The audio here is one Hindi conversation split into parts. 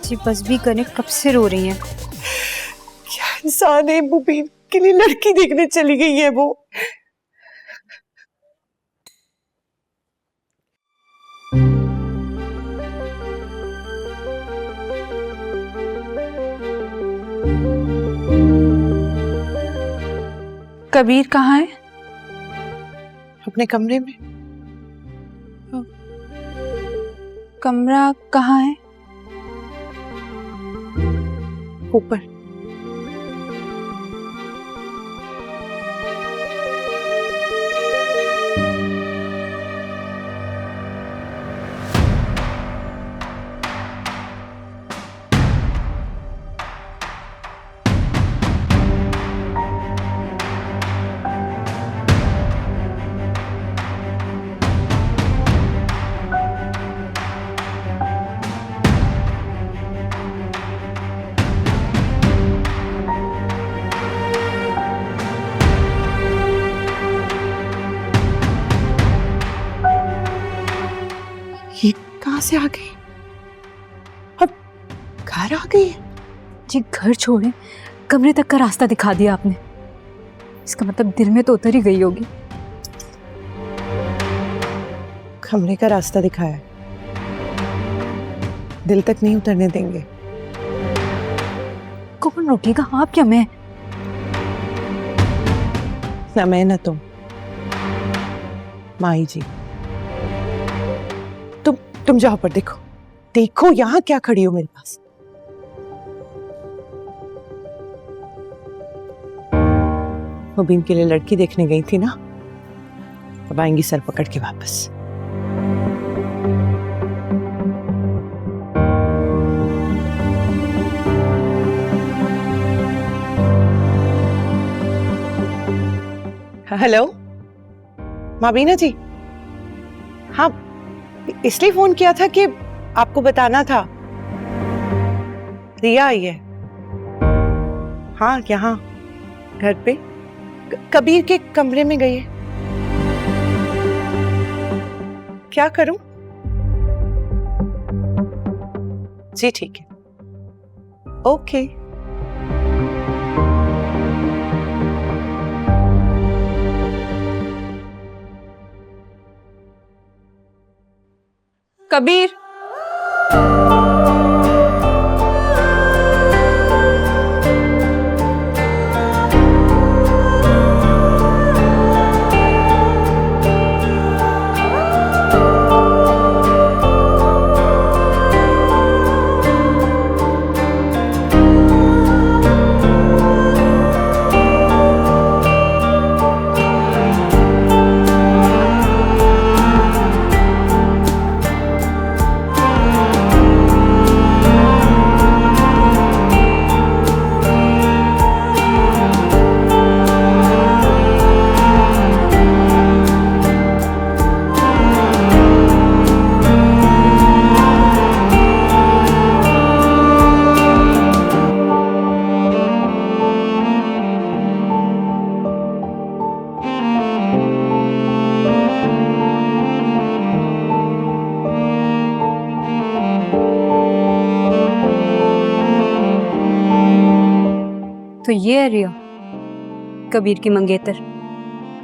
जी बस भी करें, कब से रो रही हैं? क्या इंसान है, मुबीन के लिए लड़की देखने चली गई है वो। कबीर कहाँ है? अपने कमरे में। कमरा कहाँ है? ऊपर। ये कहाँ से आ गई? अब घर आ गई है? जी घर छोड़े, कमरे तक का रास्ता दिखा दिया आपने। इसका मतलब दिल में तो उतर ही गई होगी। कमरे का रास्ता दिखाया है, दिल तक नहीं उतरने देंगे। कौन रोकेगा, आप क्या मैं? ना मैं ना तुम, माही जी। तुम जाओ पर देखो, देखो यहाँ क्या खड़ी हो मेरे पास। मुबीन के लिए लड़की देखने गई थी ना, अब आएंगी सर पकड़ के वापस। हेलो माबीना जी। हाँ, इसलिए फोन किया था कि आपको बताना था, रिया आई है। हाँ, यहाँ घर पे कबीर के कमरे में गई है। क्या करूं? जी ठीक है, ओके। कबीर, तो ये है रिया, कबीर की मंगेतर।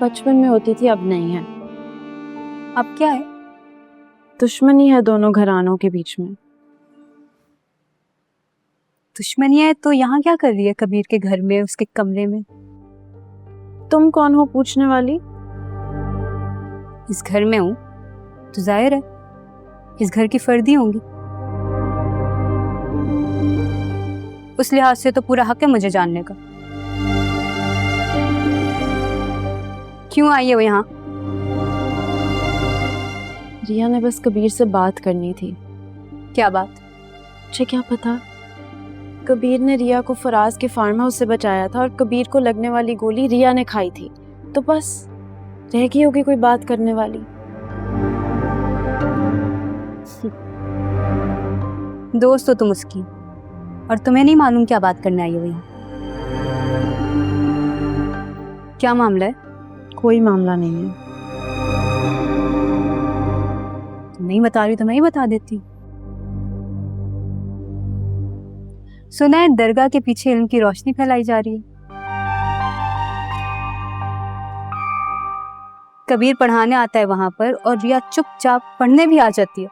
बचपन में होती थी, अब नहीं है। अब क्या है? दुश्मनी है दोनों घरानों के बीच में। दुश्मनी है तो यहाँ क्या कर रही है कबीर के घर में, उसके कमरे में? तुम कौन हो पूछने वाली? इस घर में हूँ तो जाहिर है इस घर की फर्दी होंगी। उस लिहाज से तो पूरा हक है मुझे जानने का। क्यों आई है वो यहाँ? रिया ने बस कबीर से बात करनी थी। क्या बात? मुझे क्या पता। कबीर ने रिया को फराज के फार्म हाउस से बचाया था और कबीर को लगने वाली गोली रिया ने खाई थी, तो बस रह गई होगी कोई बात करने वाली। दोस्त हो तुम उसकी, और तुम्हें नहीं मालूम क्या बात करने आई हो यहाँ? क्या मामला है? कोई मामला नहीं है। तुम नहीं बता रही तो मैं ही बता देती। सुना है दरगाह के पीछे इल्म की रोशनी फैलाई जा रही है। कबीर पढ़ाने आता है वहां पर और रिया चुपचाप पढ़ने भी आ जाती है,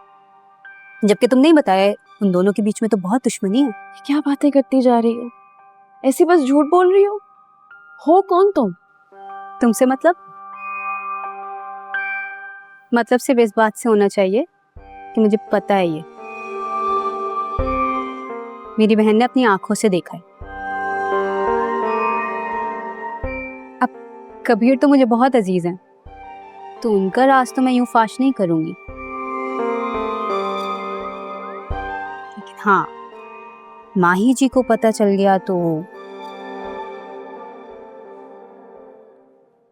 जबकि तुम नहीं बताया उन दोनों के बीच में तो बहुत दुश्मनी है। क्या बातें करती जा रही हो? ऐसी बस झूठ बोल रही हो कौन तुम? तुमसे मतलब सिर्फ इस बात से होना चाहिए कि मुझे पता है, ये मेरी बहन ने अपनी आंखों से देखा है। अब कबीर तो मुझे बहुत अजीज हैं, तो उनका राज तो मैं यूं फाश नहीं करूंगी, लेकिन हाँ, माही जी को पता चल गया तो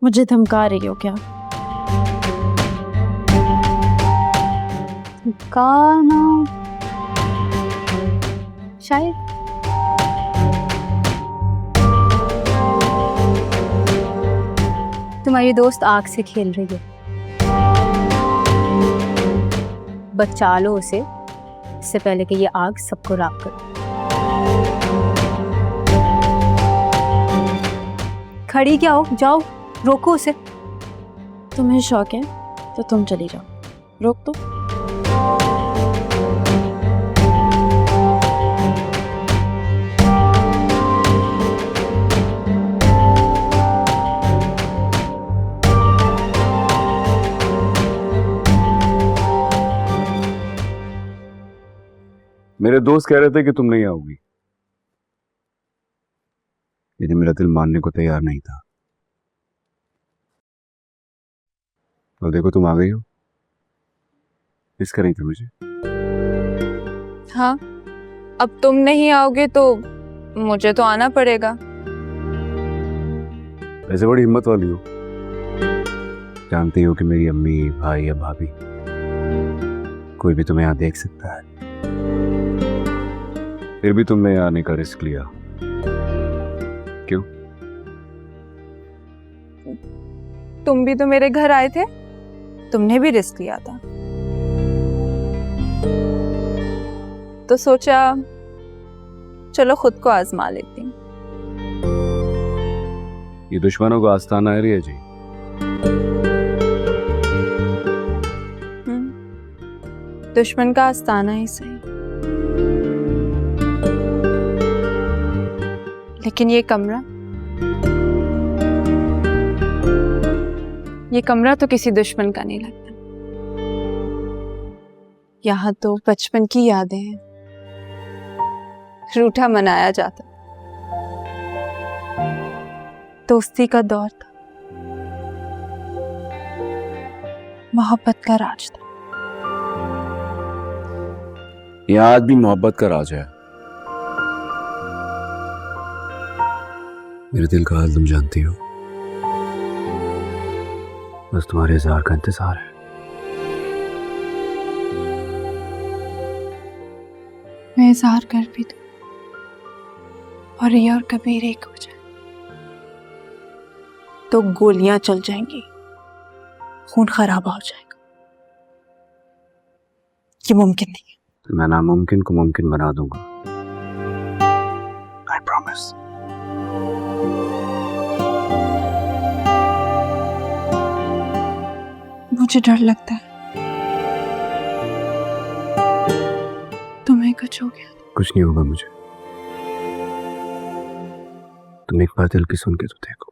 मुझे धमका रही हो क्या? गाना शायद। तुम्हारी दोस्त आग से खेल रही है, बचा लो उसे इससे पहले कि ये आग सबको राख कर। खड़ी क्या हो, जाओ रोको उसे। तुम्हें शौक है तो तुम चली जाओ, रोक दो। मेरे दोस्त कह रहे थे कि तुम नहीं आओगी, लेकिन मेरा दिल मानने को तैयार नहीं था। तो देखो तुम आ गई हो। मिस कर रही थी मुझे। हाँ, अब तुम नहीं आओगे तो मुझे तो आना पड़ेगा। वैसे बड़ी हिम्मत वाली हो, जानती हो कि मेरी अम्मी, भाई या भाभी कोई भी तुम्हें यहाँ देख सकता है, फिर भी तुमने यहाँ आने का रिस्क लिया। क्यों? तुम भी तो मेरे घर आए थे, तुमने भी रिस्क लिया था, तो सोचा चलो खुद को आजमा लेती हूँ। ये दुश्मनों का आस्थाना है रिया जी। दुश्मन का आस्थाना ही सही, लेकिन ये कमरा तो किसी दुश्मन का नहीं लगता। यहाँ तो बचपन की यादें हैं, रूठा मनाया जाता, दोस्ती का दौर था, मोहब्बत का राज था। यहाँ आज भी मोहब्बत का राज है। मेरे दिल का हाल तुम जानती हो, बस तुम्हारे इज़हार का इंतजार है। मैं इज़हार कर भी दूं और रिया और कबीर एक हो जाए तो गोलियां चल जाएंगी, खून खराबा हो जाएगा। ये मुमकिन नहीं है। मैं नामुमकिन को मुमकिन बना दूंगा। I promise. मुझे डर लगता है तुम्हें कुछ हो गया। कुछ नहीं होगा मुझे। तुम एक बार दिल की सुन के तो देखो।